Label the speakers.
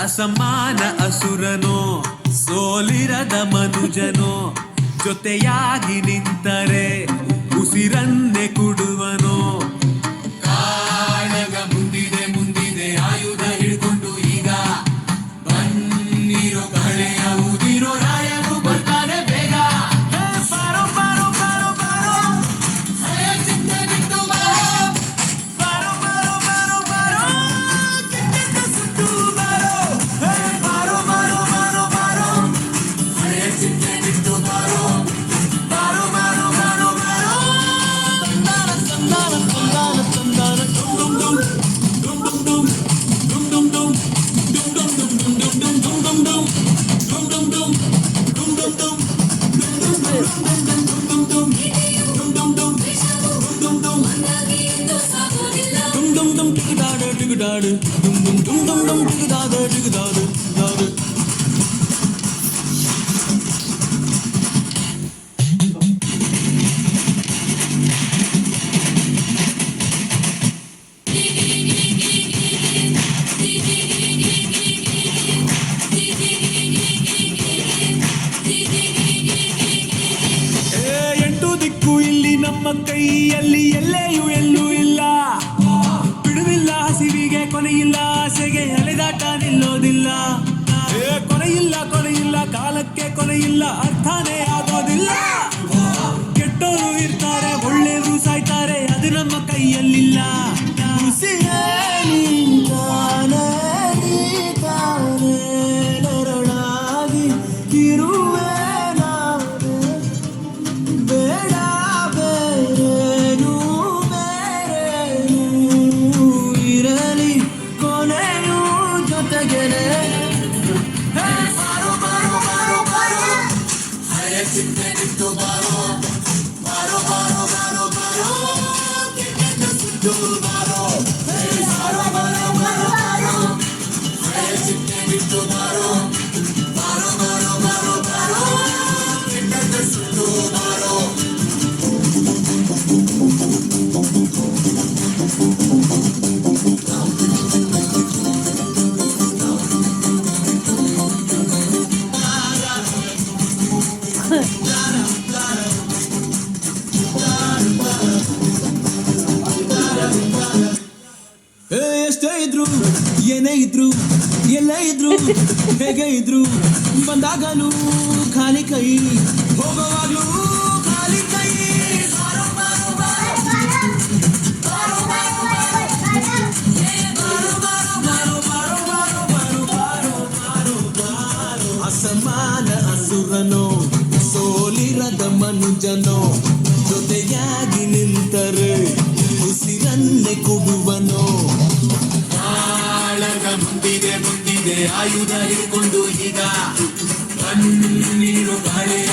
Speaker 1: ಅಸಮಾನ ಅಸುರನೋ ಸೋಲಿರದ ಮನುಜನೋ ಜೊತೆಯಾಗಿ ನಿಂತರೆ ಉಸಿರನ್ನೇ ಕುಡುವನೋ ಕಾಳಗ ಮುಂದಿದೆ ಮುಂದಿದೆ ಆಯುಧ ಹಿಡ್ಕೊಂಡು ಈಗ ಬನ್ನಿರೋ ಕಳೆಯ ಉದಿರೋ ರಾಯರು ಬರ್ತಾರೆ ಬೇಗ ಬಾರೋ ಬಾರೋ ಬಾರೋ ಬಾರೋ ಹಳೆಯ ಚಿಂತೆ ಬಿಟ್ಟು ಬಾರೋ ಬಾರೋ ಬಾರೋ ಬಾರೋ ಬಾರೋ ಚಿಂತೆ ಸುಟ್ಟು ಬಾರೋ ಬಾರೋ ಬಾರೋ ಬಾರೋ ಬಾರೋ ಹಳೆಯ ಚಿಂತೆ ಬಿಟ್ಟು ಬಾರೋ ಬಾರೋ ಬಾರೋ ಬಾರೋ ಬಾರೋ ತಂದಾನ ತಂದಾನ ತಂದಾನ ತಂದಾನ ಡುಮ್ ಡುಮ್ ಡುಮ್ ಡುಮ್ ಡುಮ್ ಡುಮ್ ಡುಮ್ ಎಂಟು ದಿಕ್ಕು ಇಲ್ಲಿ ನಮ್ಮ ಕೈಯಲ್ಲಿ ಎಲ್ಲೆಯೂ ಎಲ್ಲೂ ಇಲ್ಲ ಬಿಡುವಿಲ್ಲ ಹಸಿವಿಗೆ ಕೊನೆಯಿಲ್ಲ ಆಸೆಗೆ ಅಲೆದಾಟ ನಿಲ್ಲೋದಿಲ್ಲ ಕೊನೆಯಿಲ್ಲ ಕೊನೆಯಿಲ್ಲ ಕಾಲಕ್ಕೆ ಕೊನೆಯಿಲ್ಲ ಅರ್ಥನೇ ಆಗೋದಿಲ್ಲ ಕೆಟ್ಟೋರು ಇರ್ತಾರೆ ಒಳ್ಳೆಯವರು ಸಾಯ್ತಾರೆ ಅದು ನಮ್ಮ ಕೈಯಲ್ಲಿಲ್ಲ ನೆರಳಾಗಿ ಇರುವೆ ನಾನೇ ಬೇಡ ಬೇರೇನು ಬೇರೇನು ಇರಲಿ ಕೊನೆಯೂ ಜೊತೆಗೆನೆ ಬಾರೋ ಬಾರೋ ಬಾರೋ ಬಾರೋ ಹಳೆಯ ಚಿಂತೆ ಬಿಟ್ಟು ಬಾರೋ ಬಾರೋ ಬಾರೋ ಬಾರೋ ಬಾರೋ ಕೆಟ್ಟದ್ದು ಸುಟ್ಟು ಬಾರೋ ಬಾರೋ ಬಾರೋ ಬಾರೋ ಬಾರೋ ಹಳೆಯ ಚಿಂತೆ ಬಿಟ್ಟು ಬಾರೋ ಬಾರೋ ಬಾರೋ ಬಾರೋ ಬಾರೋ ಕೆಟ್ಟದ್ದು ಸುಟ್ಟು ಬಾರೋ ಎಷ್ಟೇ ಇದ್ರು ಏನೇ ಇದ್ರು ಎಲ್ಲೇ ಇದ್ರು ಹೇಗೆ ಇದ್ರು ಬಂದಾಗಲೂ ಖಾಲಿ ಕೈ ಹೋಗುವಾಗ್ಲೂ ಖಾಲಿ ಕೈ ಬಾರೋ ಬಾರೋ ಬಾರೋ ಬಾರೋ ಬಾರೋ ಬಾರೋ ಬಾರೋ ಬಾರೋ ಬಾರೋ ಬಾರೋ ಅಸಮಾನ ಅಸುರನೋ ಸೋಲಿರದ ಮನುಜನೋ ಜೊತೆಯಾಗಿ ನಿಂತರೆ ಉಸಿರನ್ನೇ ಕೊಡುವನೋ ಕಾಳಗ ಮುಂದಿದೆ ಮುಂದಿದೆ ಆಯುಧ ಹಿಡ್ಕೊಂಡು ಈಗ ಬನ್ನಿರೋ ಕಳೆಯ